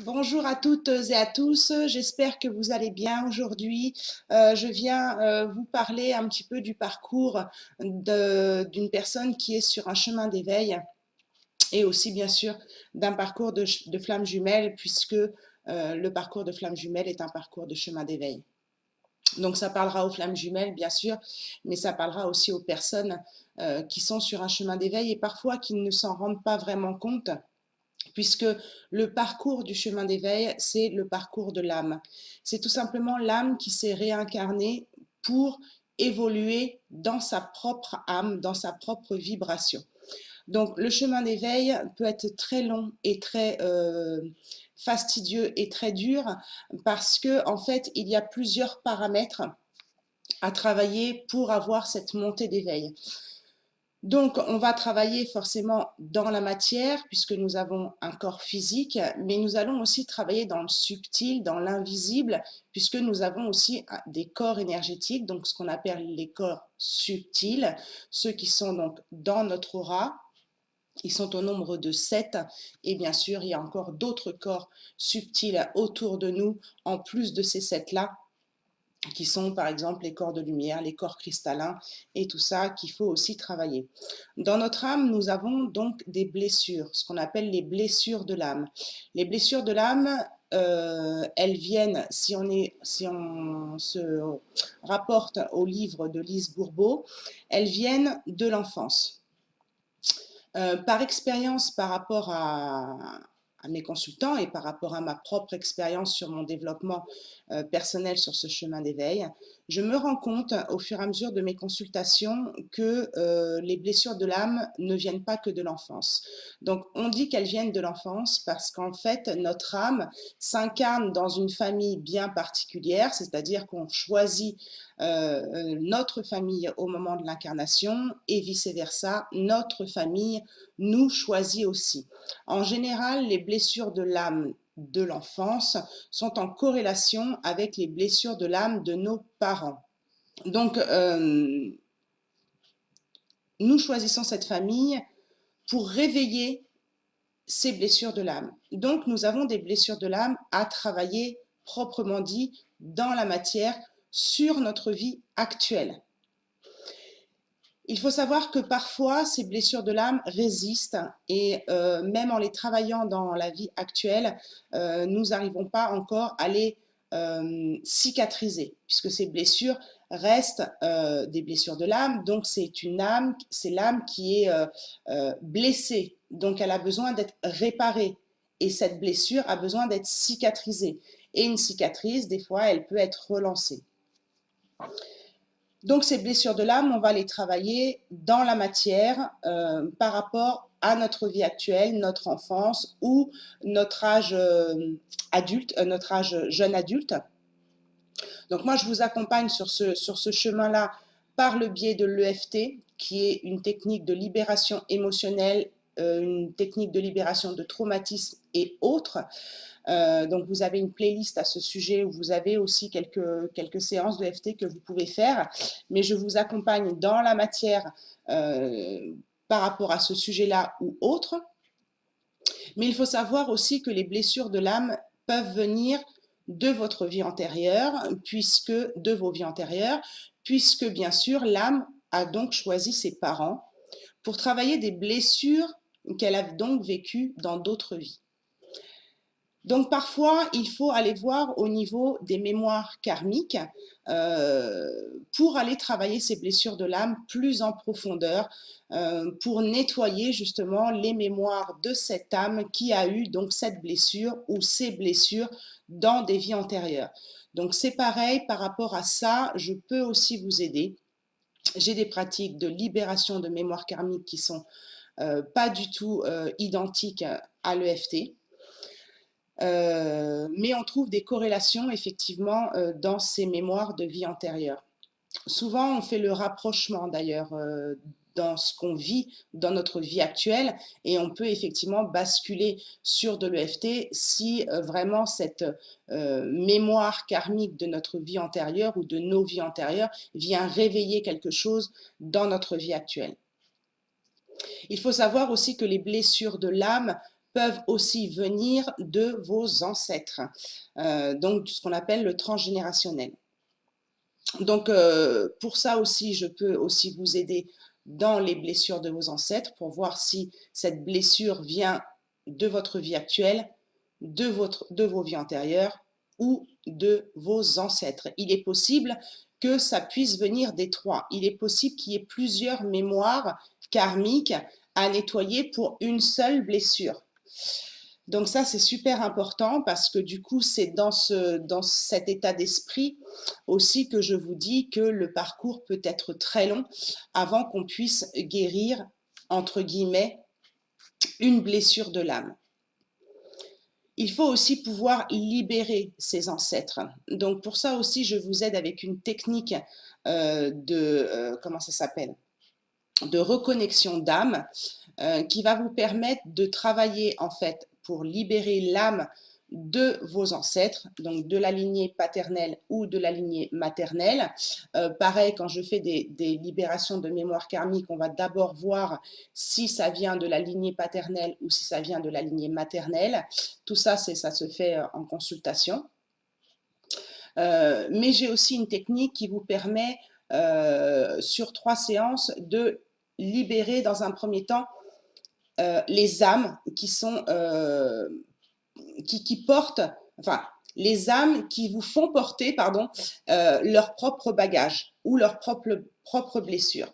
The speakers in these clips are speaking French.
Bonjour à toutes et à tous, j'espère que vous allez bien aujourd'hui. Je viens vous parler un petit peu du parcours d'une personne qui est sur un chemin d'éveil et aussi bien sûr d'un parcours de flamme jumelle puisque le parcours de flamme jumelle est un parcours de chemin d'éveil. Donc ça parlera aux flammes jumelles bien sûr, mais ça parlera aussi aux personnes qui sont sur un chemin d'éveil et parfois qui ne s'en rendent pas vraiment compte puisque le parcours du chemin d'éveil, c'est le parcours de l'âme. C'est tout simplement l'âme qui s'est réincarnée pour évoluer dans sa propre âme, dans sa propre vibration. Donc le chemin d'éveil peut être très long et très fastidieux et très dur parce que en fait il y a plusieurs paramètres à travailler pour avoir cette montée d'éveil. Donc, on va travailler forcément dans la matière, puisque nous avons un corps physique, mais nous allons aussi travailler dans le subtil, dans l'invisible, puisque nous avons aussi des corps énergétiques, donc ce qu'on appelle les corps subtils, ceux qui sont donc dans notre aura. Ils sont au nombre de 7, et bien sûr, il y a encore d'autres corps subtils autour de nous, en plus de ces 7-là, qui sont par exemple les corps de lumière, les corps cristallins et tout ça qu'il faut aussi travailler. Dans notre âme, nous avons donc des blessures, ce qu'on appelle les blessures de l'âme. Les blessures de l'âme, elles viennent, si on se rapporte au livre de Lise Bourbeau, elles viennent de l'enfance. Par expérience par rapport à mes consultants et par rapport à ma propre expérience sur mon développement personnel sur ce chemin d'éveil, je me rends compte au fur et à mesure de mes consultations que les blessures de l'âme ne viennent pas que de l'enfance. Donc on dit qu'elles viennent de l'enfance parce qu'en fait notre âme s'incarne dans une famille bien particulière, c'est-à-dire qu'on choisit notre famille au moment de l'incarnation et vice-versa, notre famille nous choisit aussi. En général, les blessures de l'âme de l'enfance sont en corrélation avec les blessures de l'âme de nos parents. Donc, nous choisissons cette famille pour réveiller ces blessures de l'âme. Donc, nous avons des blessures de l'âme à travailler proprement dit dans la matière sur notre vie actuelle. Il faut savoir que parfois, ces blessures de l'âme résistent et même en les travaillant dans la vie actuelle, nous n'arrivons pas encore à les cicatriser, puisque ces blessures restent des blessures de l'âme. Donc c'est une âme, c'est l'âme qui est blessée, donc elle a besoin d'être réparée. Et cette blessure a besoin d'être cicatrisée. Et une cicatrice, des fois, elle peut être relancée. Donc ces blessures de l'âme, on va les travailler dans la matière par rapport à notre vie actuelle, notre enfance ou notre âge adulte, notre âge jeune adulte. Donc moi, je vous accompagne sur ce chemin-là par le biais de l'EFT, qui est une technique de libération émotionnelle, une technique de libération de traumatisme et autres. Donc vous avez une playlist à ce sujet où vous avez aussi quelques séances de FT que vous pouvez faire, mais je vous accompagne dans la matière par rapport à ce sujet-là ou autre. Mais il faut savoir aussi que les blessures de l'âme peuvent venir de votre vie antérieure, puisque de vos vies antérieures, puisque bien sûr l'âme a donc choisi ses parents pour travailler des blessures qu'elle a donc vécues dans d'autres vies. Donc parfois, il faut aller voir au niveau des mémoires karmiques pour aller travailler ces blessures de l'âme plus en profondeur, pour nettoyer justement les mémoires de cette âme qui a eu donc cette blessure ou ces blessures dans des vies antérieures. Donc c'est pareil par rapport à ça, je peux aussi vous aider. J'ai des pratiques de libération de mémoire karmique qui sont pas du tout identiques à l'EFT. Mais on trouve des corrélations effectivement dans ces mémoires de vie antérieure. Souvent, on fait le rapprochement d'ailleurs dans ce qu'on vit dans notre vie actuelle et on peut effectivement basculer sur de l'EFT si vraiment cette mémoire karmique de notre vie antérieure ou de nos vies antérieures vient réveiller quelque chose dans notre vie actuelle. Il faut savoir aussi que les blessures de l'âme peuvent aussi venir de vos ancêtres, donc ce qu'on appelle le transgénérationnel. Donc, pour ça aussi, je peux aussi vous aider dans les blessures de vos ancêtres pour voir si cette blessure vient de votre vie actuelle, de vos vies antérieures ou de vos ancêtres. Il est possible que ça puisse venir des trois. Il est possible qu'il y ait plusieurs mémoires karmiques à nettoyer pour une seule blessure. Donc ça, c'est super important parce que du coup, c'est dans cet état d'esprit aussi que je vous dis que le parcours peut être très long avant qu'on puisse guérir, entre guillemets, une blessure de l'âme. Il faut aussi pouvoir libérer ses ancêtres. Donc pour ça aussi, je vous aide avec une technique comment ça s'appelle, de reconnexion d'âme qui va vous permettre de travailler en fait pour libérer l'âme de vos ancêtres, donc de la lignée paternelle ou de la lignée maternelle. Pareil, quand je fais des libérations de mémoire karmique, on va d'abord voir si ça vient de la lignée paternelle ou si ça vient de la lignée maternelle. Tout ça, ça se fait en consultation. Mais j'ai aussi une technique qui vous permet, sur 3 séances, de libérer dans un premier temps les âmes qui sont qui portent, enfin les âmes qui vous font porter, pardon, leur propre bagage ou leur propre blessure.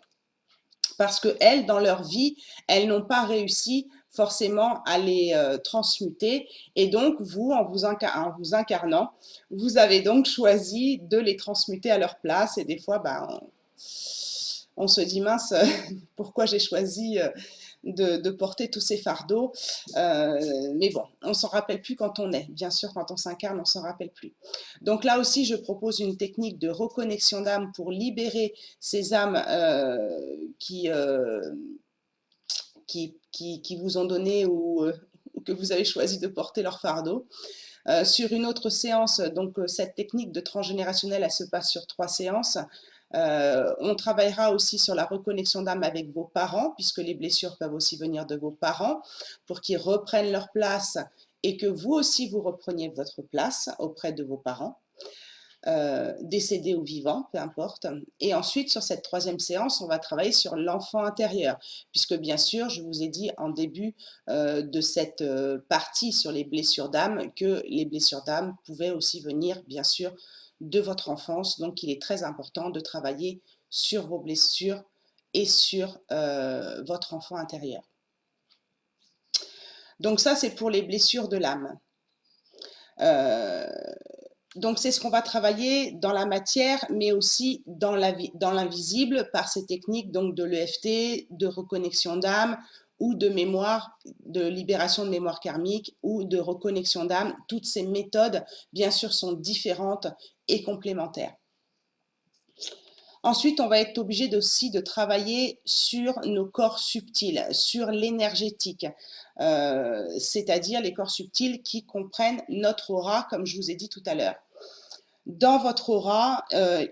Parce que elles, dans leur vie, elles n'ont pas réussi forcément à les transmuter. Et donc, vous, en vous incarnant, vous avez donc choisi de les transmuter à leur place. Et des fois, on se dit, mince, pourquoi j'ai choisi de porter tous ces fardeaux. Mais bon, on ne s'en rappelle plus quand on est. Bien sûr, quand on s'incarne, on ne s'en rappelle plus. Donc là aussi, je propose une technique de reconnexion d'âme pour libérer ces âmes qui vous ont donné ou que vous avez choisi de porter leur fardeau. Sur une autre séance, donc cette technique de transgénérationnel, elle se passe sur 3 séances. On travaillera aussi sur la reconnexion d'âme avec vos parents, puisque les blessures peuvent aussi venir de vos parents, pour qu'ils reprennent leur place et que vous aussi vous repreniez votre place auprès de vos parents, décédés ou vivants, peu importe. Et ensuite, sur cette 3e séance, on va travailler sur l'enfant intérieur, puisque bien sûr, je vous ai dit en début de cette partie sur les blessures d'âme que les blessures d'âme pouvaient aussi venir, bien sûr, de votre enfance. Donc, il est très important de travailler sur vos blessures et sur votre enfant intérieur. Donc ça, c'est pour les blessures de l'âme. Donc, c'est ce qu'on va travailler dans la matière, mais aussi dans l'invisible par ces techniques donc de l'EFT, de reconnexion d'âme ou de mémoire, de libération de mémoire karmique ou de reconnexion d'âme. Toutes ces méthodes, bien sûr, sont différentes et complémentaires. Ensuite, on va être obligé aussi de travailler sur nos corps subtils, sur l'énergétique, c'est-à-dire les corps subtils qui comprennent notre aura, comme je vous ai dit tout à l'heure. Dans votre aura,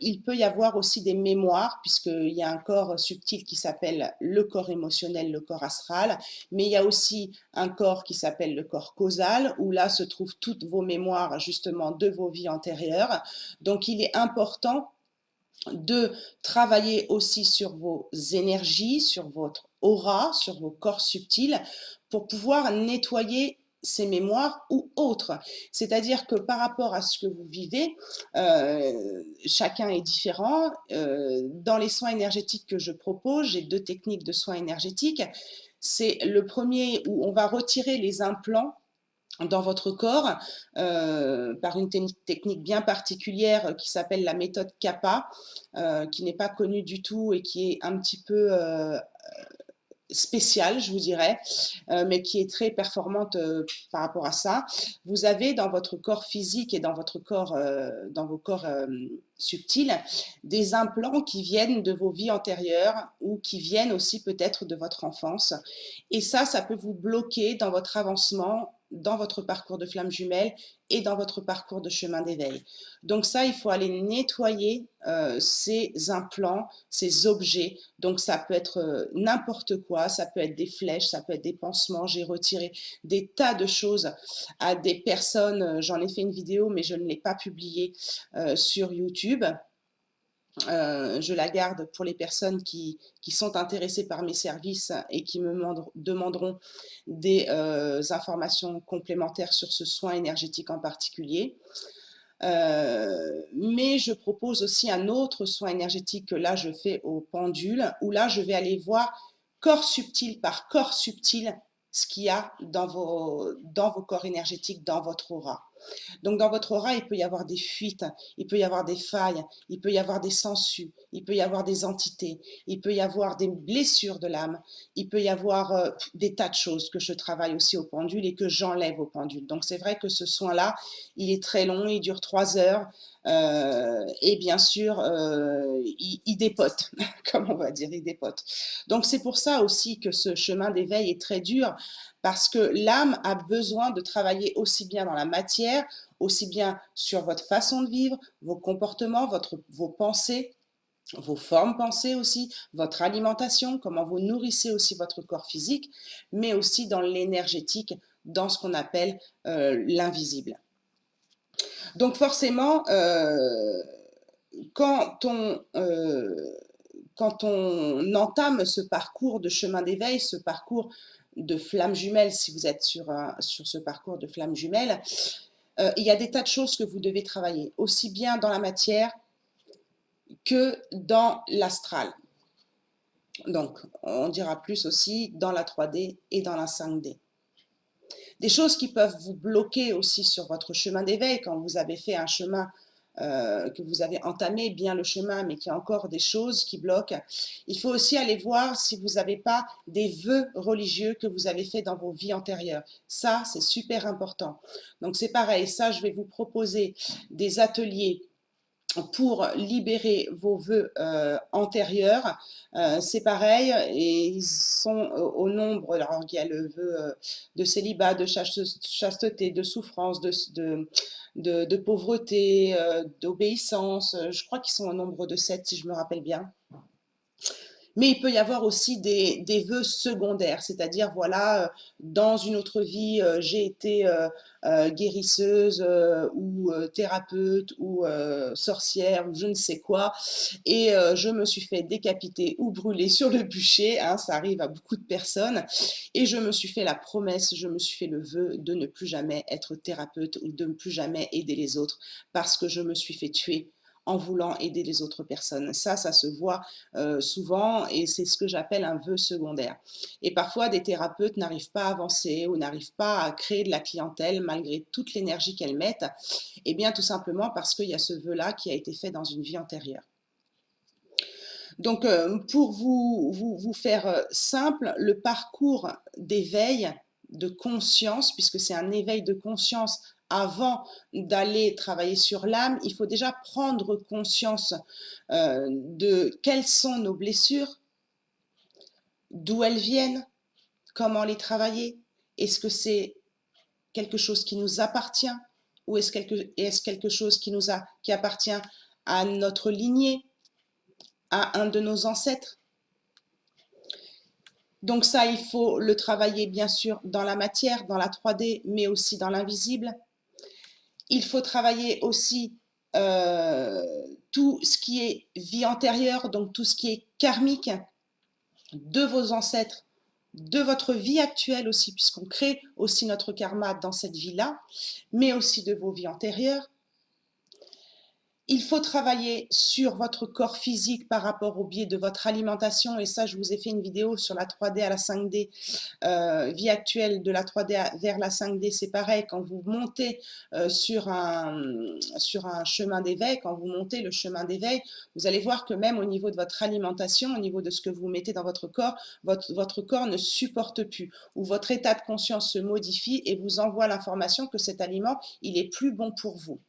il peut y avoir aussi des mémoires, puisqu'il y a un corps subtil qui s'appelle le corps émotionnel, le corps astral, mais il y a aussi un corps qui s'appelle le corps causal, où là se trouvent toutes vos mémoires justement de vos vies antérieures. Donc il est important de travailler aussi sur vos énergies, sur votre aura, sur vos corps subtils, pour pouvoir nettoyer ces mémoires ou autres. C'est-à-dire que par rapport à ce que vous vivez, chacun est différent. Dans les soins énergétiques que je propose, j'ai 2 techniques de soins énergétiques. C'est le premier où on va retirer les implants dans votre corps par une technique bien particulière qui s'appelle la méthode Kappa, qui n'est pas connue du tout et qui est un petit peu spéciale, je vous dirais, mais qui est très performante par rapport à ça. Vous avez dans votre corps physique et dans votre corps, dans vos corps subtils, des implants qui viennent de vos vies antérieures ou qui viennent aussi peut-être de votre enfance. Et ça peut vous bloquer dans votre avancement dans votre parcours de flamme jumelle et dans votre parcours de chemin d'éveil. Donc ça, il faut aller nettoyer ces implants, ces objets. Donc ça peut être n'importe quoi, ça peut être des flèches, ça peut être des pansements. J'ai retiré des tas de choses à des personnes. J'en ai fait une vidéo, mais je ne l'ai pas publiée sur YouTube. Je la garde pour les personnes qui sont intéressées par mes services et qui me demanderont des informations complémentaires sur ce soin énergétique en particulier. Mais je propose aussi un autre soin énergétique que là je fais au pendule, où là je vais aller voir corps subtil par corps subtil ce qu'il y a dans vos corps énergétiques, dans votre aura. Donc dans votre aura, il peut y avoir des fuites, il peut y avoir des failles, il peut y avoir des sangsues, il peut y avoir des entités, il peut y avoir des blessures de l'âme, il peut y avoir des tas de choses que je travaille aussi au pendule et que j'enlève au pendule. Donc c'est vrai que ce soin-là, il est très long, il dure 3 heures et bien sûr, il dépote, comme on va dire, il dépote. Donc c'est pour ça aussi que ce chemin d'éveil est très dur parce que l'âme a besoin de travailler aussi bien dans la matière, aussi bien sur votre façon de vivre, vos comportements, vos pensées, vos formes pensées aussi, votre alimentation, comment vous nourrissez aussi votre corps physique, mais aussi dans l'énergétique, dans ce qu'on appelle l'invisible. Donc forcément, quand quand on entame ce parcours de chemin d'éveil, ce parcours de flamme jumelle, si vous êtes sur ce parcours de flamme jumelle, il y a des tas de choses que vous devez travailler, aussi bien dans la matière que dans l'astral. Donc, on dira plus aussi dans la 3D et dans la 5D. Des choses qui peuvent vous bloquer aussi sur votre chemin d'éveil quand vous avez fait un chemin, que vous avez entamé bien le chemin, mais qu'il y a encore des choses qui bloquent. Il faut aussi aller voir si vous n'avez pas des vœux religieux que vous avez fait dans vos vies antérieures. Ça, c'est super important. Donc c'est pareil, ça, je vais vous proposer des ateliers pour libérer vos vœux antérieurs. C'est pareil, et ils sont au nombre, alors il y a le vœu de célibat, de chasteté, de souffrance, de pauvreté, d'obéissance, je crois qu'ils sont au nombre de 7 si je me rappelle bien. Mais il peut y avoir aussi des vœux secondaires, c'est-à-dire, voilà, dans une autre vie, j'ai été guérisseuse ou thérapeute ou sorcière ou je ne sais quoi, et je me suis fait décapiter ou brûler sur le bûcher, hein, ça arrive à beaucoup de personnes, et je me suis fait la promesse, je me suis fait le vœu de ne plus jamais être thérapeute ou de ne plus jamais aider les autres parce que je me suis fait tuer en voulant aider les autres personnes. Ça se voit souvent et c'est ce que j'appelle un vœu secondaire. Et parfois, des thérapeutes n'arrivent pas à avancer ou n'arrivent pas à créer de la clientèle malgré toute l'énergie qu'elles mettent, et bien tout simplement parce qu'il y a ce vœu-là qui a été fait dans une vie antérieure. Donc, pour vous faire simple, le parcours d'éveil de conscience, puisque c'est un éveil de conscience avant d'aller travailler sur l'âme, il faut déjà prendre conscience de quelles sont nos blessures, d'où elles viennent, comment les travailler. Est-ce que c'est quelque chose qui nous appartient ou est-ce quelque chose qui appartient à notre lignée, à un de nos ancêtres? Donc ça, il faut le travailler bien sûr dans la matière, dans la 3D, mais aussi dans l'invisible. Il faut travailler aussi tout ce qui est vie antérieure, donc tout ce qui est karmique de vos ancêtres, de votre vie actuelle aussi, puisqu'on crée aussi notre karma dans cette vie-là, mais aussi de vos vies antérieures. Il faut travailler sur votre corps physique par rapport au biais de votre alimentation, et ça, je vous ai fait une vidéo sur la 3D à la 5D, vie actuelle de la 3D vers la 5D, c'est pareil, quand vous montez sur un chemin d'éveil, quand vous montez le chemin d'éveil, vous allez voir que même au niveau de votre alimentation, au niveau de ce que vous mettez dans votre corps, votre corps ne supporte plus, ou votre état de conscience se modifie et vous envoie l'information que cet aliment, il est plus bon pour vous.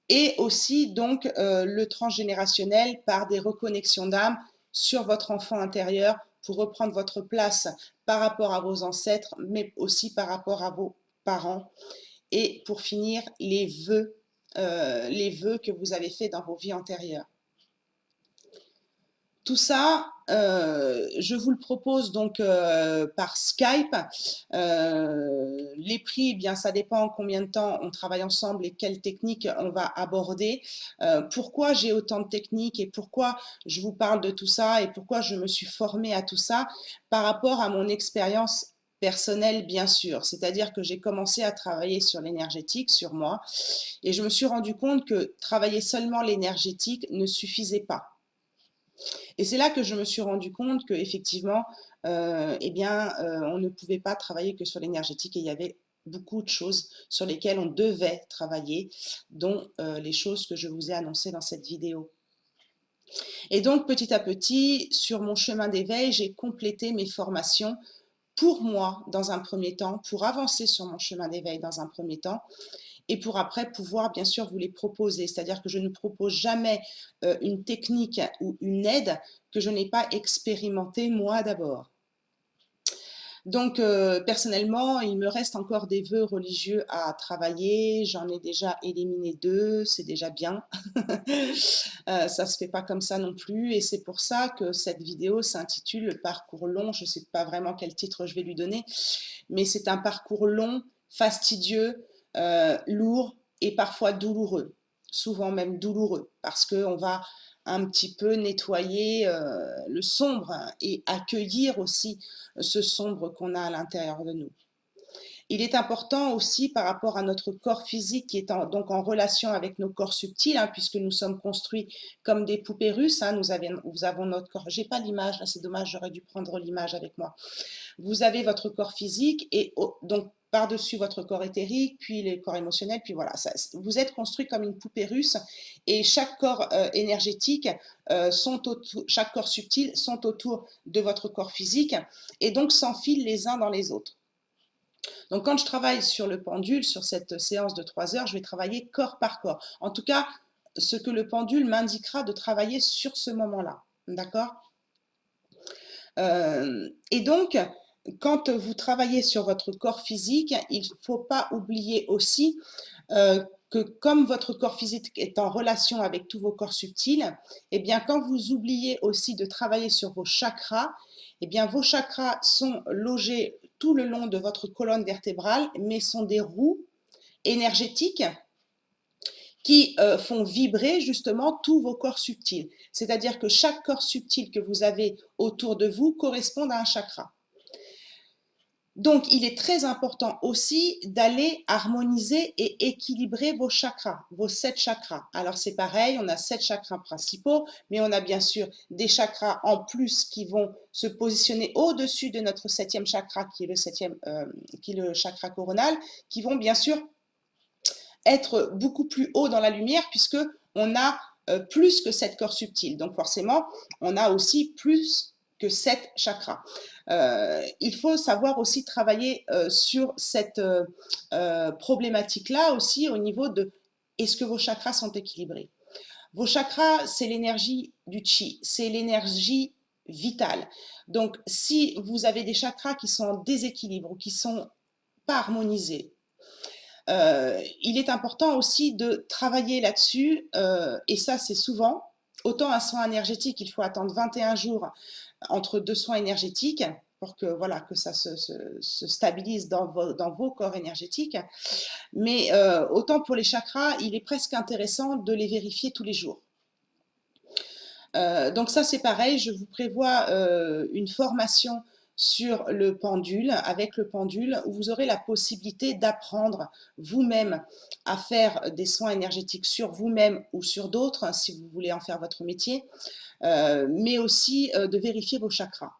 Et aussi donc le transgénérationnel par des reconnexions d'âme sur votre enfant intérieur pour reprendre votre place par rapport à vos ancêtres, mais aussi par rapport à vos parents. Et pour finir, les vœux que vous avez faits dans vos vies antérieures. Tout ça, je vous le propose donc par Skype. Les prix, eh bien, ça dépend combien de temps on travaille ensemble et quelles techniques on va aborder. Pourquoi j'ai autant de techniques et pourquoi je vous parle de tout ça et pourquoi je me suis formée à tout ça par rapport à mon expérience personnelle, bien sûr. C'est-à-dire que j'ai commencé à travailler sur l'énergétique, sur moi, et je me suis rendu compte que travailler seulement l'énergétique ne suffisait pas. Et c'est là que je me suis rendu compte qu'effectivement, eh bien, on ne pouvait pas travailler que sur l'énergétique et il y avait beaucoup de choses sur lesquelles on devait travailler, dont les choses que je vous ai annoncées dans cette vidéo. Et donc, petit à petit, sur mon chemin d'éveil, j'ai complété mes formations pour moi, dans un premier temps, pour avancer sur mon chemin d'éveil dans un premier temps, et pour après pouvoir bien sûr vous les proposer. C'est-à-dire que je ne propose jamais une technique ou une aide que je n'ai pas expérimentée moi d'abord. Donc personnellement, il me reste encore des vœux religieux à travailler. J'en ai déjà éliminé 2, c'est déjà bien. Ça se fait pas comme ça non plus et c'est pour ça que cette vidéo s'intitule Le parcours long. Je ne sais pas vraiment quel titre je vais lui donner, mais c'est un parcours long, fastidieux, lourd et parfois douloureux, souvent même douloureux, parce qu'on va un petit peu nettoyer le sombre et accueillir aussi ce sombre qu'on a à l'intérieur de nous. Il est important aussi par rapport à notre corps physique qui est donc en relation avec nos corps subtils, hein, puisque nous sommes construits comme des poupées russes. Hein, nous avons notre corps. J'ai pas l'image, là c'est dommage, j'aurais dû prendre l'image avec moi. Vous avez votre corps physique et donc par-dessus votre corps éthérique, puis les corps émotionnels, puis voilà. Vous êtes construit comme une poupée russe et chaque corps énergétique, chaque corps subtil sont autour de votre corps physique et donc s'enfilent les uns dans les autres. Donc quand je travaille sur le pendule, sur cette séance de 3 heures, je vais travailler corps par corps. En tout cas, ce que le pendule m'indiquera de travailler sur ce moment-là. D'accord ? Et donc, quand vous travaillez sur votre corps physique, il ne faut pas oublier aussi que comme votre corps physique est en relation avec tous vos corps subtils, eh bien, quand vous oubliez aussi de travailler sur vos chakras, eh bien, vos chakras sont logés tout le long de votre colonne vertébrale, mais sont des roues énergétiques qui font vibrer justement tous vos corps subtils. C'est-à-dire que chaque corps subtil que vous avez autour de vous correspond à un chakra. Donc, il est très important aussi d'aller harmoniser et équilibrer vos chakras, vos 7 chakras. Alors, c'est pareil, on a 7 chakras principaux, mais on a bien sûr des chakras en plus qui vont se positionner au-dessus de notre 7e chakra, qui est le chakra coronal, qui vont bien sûr être beaucoup plus haut dans la lumière, puisque on a plus que 7 corps subtils. Donc, forcément, on a aussi plus que 7 chakras. Il faut savoir aussi travailler sur cette problématique-là aussi au niveau de est-ce que vos chakras sont équilibrés. Vos chakras, c'est l'énergie du chi, c'est l'énergie vitale. Donc, si vous avez des chakras qui sont en déséquilibre ou qui sont pas harmonisés, il est important aussi de travailler là-dessus, et ça c'est souvent, autant un soin énergétique, il faut attendre 21 jours entre 2 soins énergétiques pour que, voilà, que ça se stabilise dans vos corps énergétiques. Mais autant pour les chakras, il est presque intéressant de les vérifier tous les jours. Donc ça c'est pareil, je vous prévois une formation sur le pendule, avec le pendule, où vous aurez la possibilité d'apprendre vous-même à faire des soins énergétiques sur vous-même ou sur d'autres, hein, si vous voulez en faire votre métier, mais aussi de vérifier vos chakras,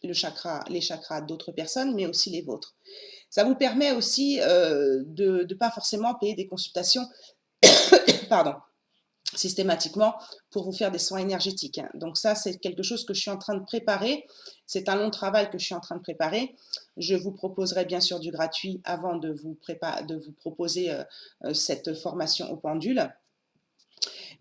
les chakras d'autres personnes, mais aussi les vôtres. Ça vous permet aussi de ne pas forcément payer des consultations, pardon, systématiquement pour vous faire des soins énergétiques. Donc ça, c'est quelque chose que je suis en train de préparer. C'est un long travail que je suis en train de préparer. Je vous proposerai bien sûr du gratuit avant de vous proposer cette formation au pendule.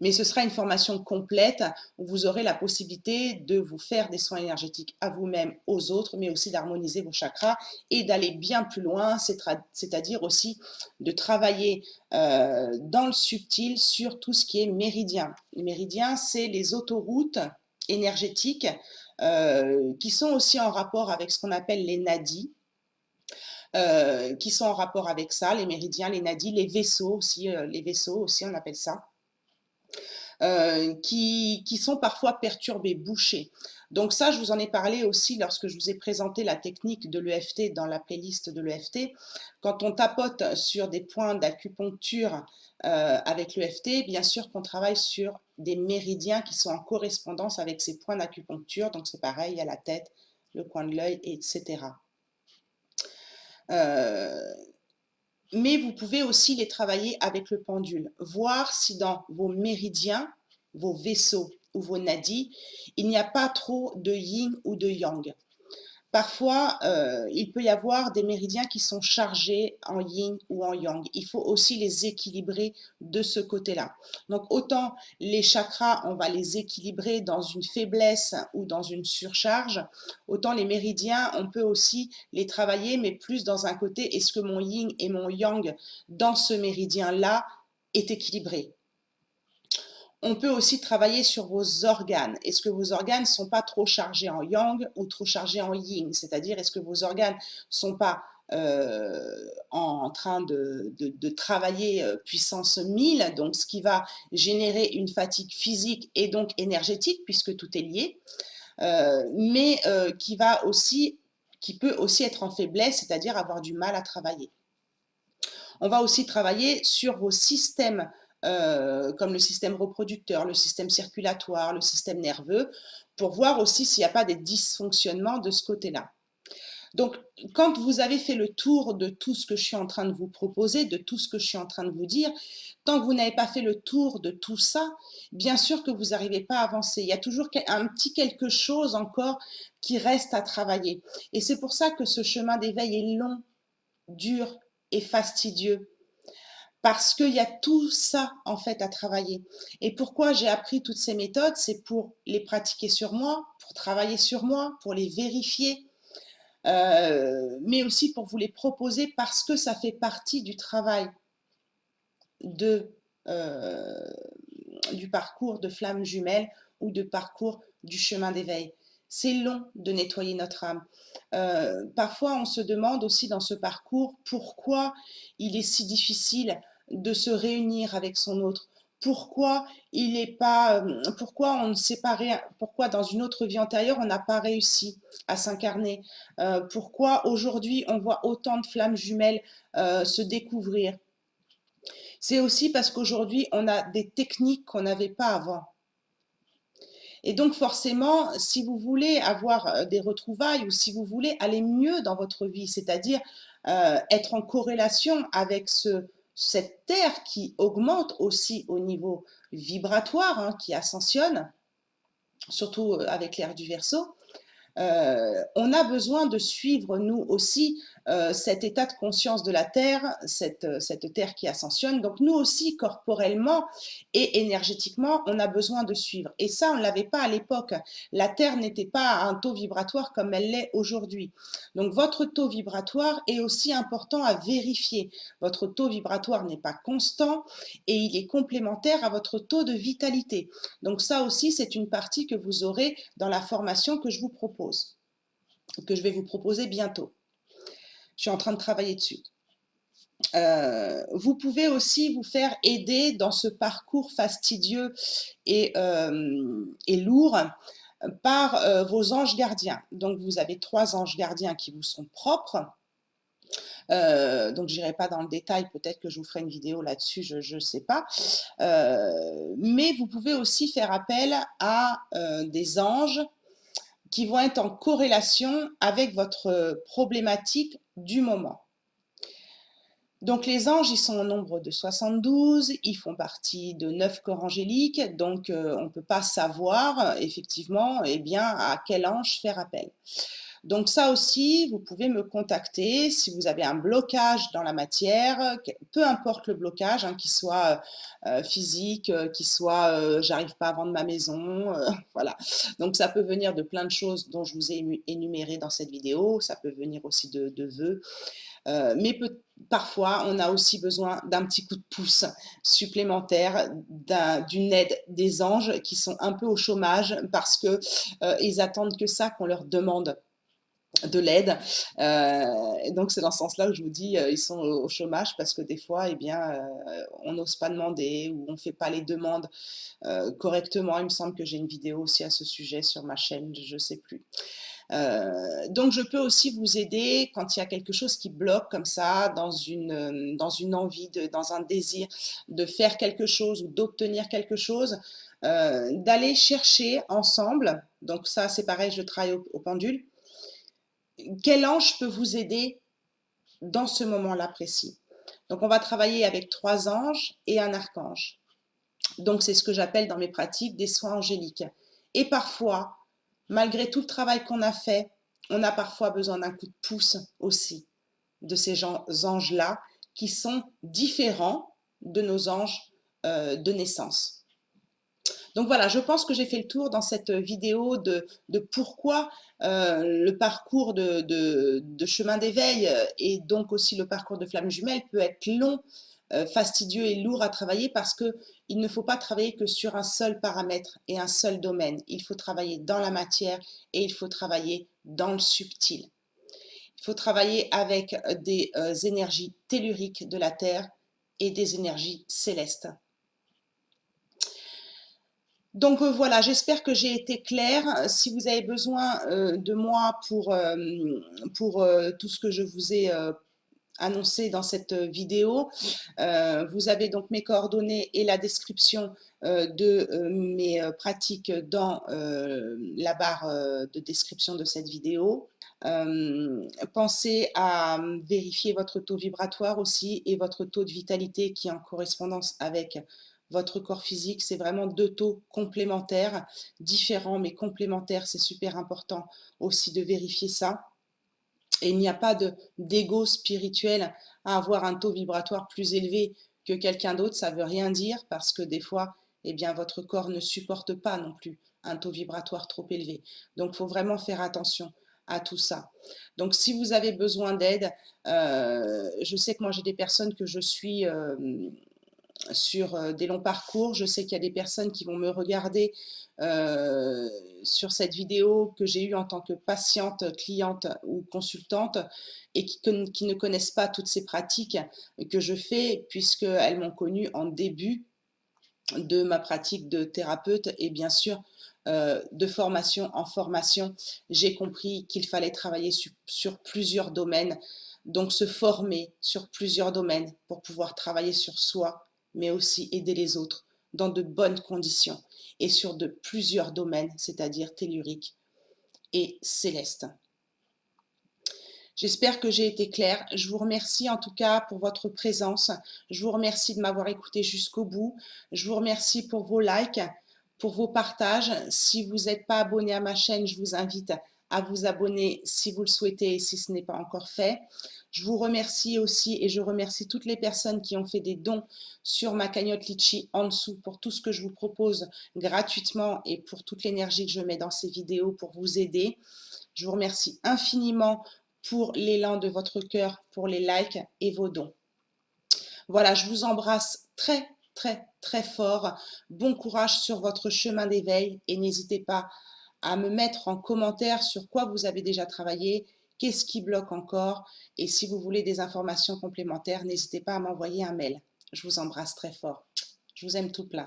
Mais ce sera une formation complète où vous aurez la possibilité de vous faire des soins énergétiques à vous-même, aux autres, mais aussi d'harmoniser vos chakras et d'aller bien plus loin, c'est-à-dire aussi de travailler dans le subtil sur tout ce qui est méridien. Les méridiens, c'est les autoroutes énergétiques qui sont aussi en rapport avec ce qu'on appelle les nadis, qui sont en rapport avec ça, les méridiens, les nadis, les vaisseaux aussi, on appelle ça. Qui sont parfois perturbés, bouchés. Donc ça, je vous en ai parlé aussi lorsque je vous ai présenté la technique de l'EFT dans la playlist de l'EFT. Quand on tapote sur des points d'acupuncture avec l'EFT, bien sûr qu'on travaille sur des méridiens qui sont en correspondance avec ces points d'acupuncture. Donc c'est pareil à la tête, le coin de l'œil, etc. Mais vous pouvez aussi les travailler avec le pendule, voir si dans vos méridiens, vos vaisseaux ou vos nadis, il n'y a pas trop de yin ou de yang. Parfois, il peut y avoir des méridiens qui sont chargés en yin ou en yang. Il faut aussi les équilibrer de ce côté-là. Donc, autant les chakras, on va les équilibrer dans une faiblesse ou dans une surcharge, autant les méridiens, on peut aussi les travailler, mais plus dans un côté, est-ce que mon yin et mon yang dans ce méridien-là est équilibré? On peut aussi travailler sur vos organes. Est-ce que vos organes ne sont pas trop chargés en yang ou trop chargés en yin? C'est-à-dire, est-ce que vos organes ne sont pas en train de travailler puissance 1000, donc ce qui va générer une fatigue physique et donc énergétique, puisque tout est lié, mais qui peut aussi être en faiblesse, c'est-à-dire avoir du mal à travailler. On va aussi travailler sur vos systèmes comme le système reproducteur, le système circulatoire, le système nerveux, pour voir aussi s'il n'y a pas des dysfonctionnements de ce côté-là. Donc, quand vous avez fait le tour de tout ce que je suis en train de vous proposer, de tout ce que je suis en train de vous dire, tant que vous n'avez pas fait le tour de tout ça, bien sûr que vous n'arrivez pas à avancer. Il y a toujours un petit quelque chose encore qui reste à travailler. Et c'est pour ça que ce chemin d'éveil est long, dur et fastidieux. Parce qu'il y a tout ça, en fait, à travailler. Et pourquoi j'ai appris toutes ces méthodes? C'est pour les pratiquer sur moi, pour travailler sur moi, pour les vérifier, mais aussi pour vous les proposer parce que ça fait partie du travail de, du parcours de flammes jumelles ou de parcours du chemin d'éveil. C'est long de nettoyer notre âme. Parfois, on se demande aussi dans ce parcours pourquoi il est si difficile de se réunir avec son autre. Pourquoi il est pas, pourquoi on ne s'est pas, pourquoi dans une autre vie antérieure on n'a pas réussi à s'incarner. Pourquoi aujourd'hui on voit autant de flammes jumelles se découvrir. C'est aussi parce qu'aujourd'hui on a des techniques qu'on n'avait pas avant. Et donc forcément, si vous voulez avoir des retrouvailles ou si vous voulez aller mieux dans votre vie, c'est-à-dire être en corrélation avec cette terre qui augmente aussi au niveau vibratoire, hein, qui ascensionne, surtout avec l'ère du Verseau, on a besoin de suivre, nous aussi, cet état de conscience de la Terre, cette Terre qui ascensionne. Donc nous aussi, corporellement et énergétiquement, on a besoin de suivre. Et ça, on ne l'avait pas à l'époque. La Terre n'était pas à un taux vibratoire comme elle l'est aujourd'hui. Donc votre taux vibratoire est aussi important à vérifier. Votre taux vibratoire n'est pas constant et il est complémentaire à votre taux de vitalité. Donc ça aussi, c'est une partie que vous aurez dans la formation que je vous propose, que je vais vous proposer bientôt. Je suis en train de travailler dessus. Vous pouvez aussi vous faire aider dans ce parcours fastidieux et lourd par vos anges gardiens. Donc vous avez 3 anges gardiens qui vous sont propres. Donc je n'irai pas dans le détail, peut-être que je vous ferai une vidéo là-dessus, je ne sais pas. Mais vous pouvez aussi faire appel à des anges qui vont être en corrélation avec votre problématique du moment. Donc les anges, ils sont au nombre de 72, ils font partie de 9 corps angéliques, donc on ne peut pas savoir effectivement eh bien, à quel ange faire appel. Donc ça aussi, vous pouvez me contacter si vous avez un blocage dans la matière, peu importe le blocage, hein, qu'il soit physique, qu'il soit j'arrive pas à vendre ma maison, voilà. Donc ça peut venir de plein de choses dont je vous ai énuméré dans cette vidéo, ça peut venir aussi de vœux, mais parfois on a aussi besoin d'un petit coup de pouce supplémentaire, d'une aide des anges qui sont un peu au chômage parce que ils attendent que ça qu'on leur demande de l'aide. Et donc c'est dans ce sens-là que je vous dis, ils sont au chômage parce que des fois, eh bien, on n'ose pas demander ou on ne fait pas les demandes correctement. Il me semble que j'ai une vidéo aussi à ce sujet sur ma chaîne, je ne sais plus. Donc je peux aussi vous aider quand il y a quelque chose qui bloque comme ça, dans une envie, dans un désir de faire quelque chose ou d'obtenir quelque chose, d'aller chercher ensemble, donc ça c'est pareil, je travaille au pendule, quel ange peut vous aider dans ce moment-là précis. Donc on va travailler avec 3 anges et un archange. Donc c'est ce que j'appelle dans mes pratiques des soins angéliques. Et parfois, malgré tout le travail qu'on a fait, on a parfois besoin d'un coup de pouce aussi de ces anges-là qui sont différents de nos anges de naissance. Donc voilà, je pense que j'ai fait le tour dans cette vidéo de pourquoi le parcours de chemin d'éveil et donc aussi le parcours de flamme jumelle peut être long, fastidieux et lourd à travailler parce qu'il ne faut pas travailler que sur un seul paramètre et un seul domaine. Il faut travailler dans la matière et il faut travailler dans le subtil. Il faut travailler avec des énergies telluriques de la Terre et des énergies célestes. Donc voilà, j'espère que j'ai été claire. Si vous avez besoin de moi pour tout ce que je vous ai annoncé dans cette vidéo, vous avez donc mes coordonnées et la description de mes pratiques dans la barre de description de cette vidéo. Pensez à vérifier votre taux vibratoire aussi et votre taux de vitalité qui est en correspondance avec votre corps physique. C'est vraiment 2 taux complémentaires, différents mais complémentaires. C'est super important aussi de vérifier ça. Et il n'y a pas d'ego spirituel à avoir un taux vibratoire plus élevé que quelqu'un d'autre. Ça ne veut rien dire parce que des fois, eh bien, votre corps ne supporte pas non plus un taux vibratoire trop élevé. Donc, il faut vraiment faire attention à tout ça. Donc, si vous avez besoin d'aide, je sais que moi, j'ai des personnes que je suis sur des longs parcours. Je sais qu'il y a des personnes qui vont me regarder sur cette vidéo que j'ai eue en tant que patiente, cliente ou consultante et qui ne connaissent pas toutes ces pratiques que je fais puisqu'elles m'ont connue en début de ma pratique de thérapeute et bien sûr de formation en formation. J'ai compris qu'il fallait travailler sur plusieurs domaines, donc se former sur plusieurs domaines pour pouvoir travailler sur soi, mais aussi aider les autres dans de bonnes conditions et sur de plusieurs domaines, c'est-à-dire telluriques et célestes. J'espère que j'ai été claire. Je vous remercie en tout cas pour votre présence. Je vous remercie de m'avoir écouté jusqu'au bout. Je vous remercie pour vos likes, pour vos partages. Si vous n'êtes pas abonné à ma chaîne, je vous invite à vous abonner si vous le souhaitez et si ce n'est pas encore fait. Je vous remercie aussi et je remercie toutes les personnes qui ont fait des dons sur ma cagnotte Litchi en dessous pour tout ce que je vous propose gratuitement et pour toute l'énergie que je mets dans ces vidéos pour vous aider. Je vous remercie infiniment pour l'élan de votre cœur, pour les likes et vos dons. Voilà, je vous embrasse très, très, très fort. Bon courage sur votre chemin d'éveil et n'hésitez pas à me mettre en commentaire sur quoi vous avez déjà travaillé, qu'est-ce qui bloque encore et si vous voulez des informations complémentaires, n'hésitez pas à m'envoyer un mail. Je vous embrasse très fort. Je vous aime tout plein.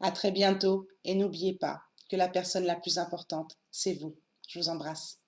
À très bientôt et n'oubliez pas que la personne la plus importante, c'est vous. Je vous embrasse.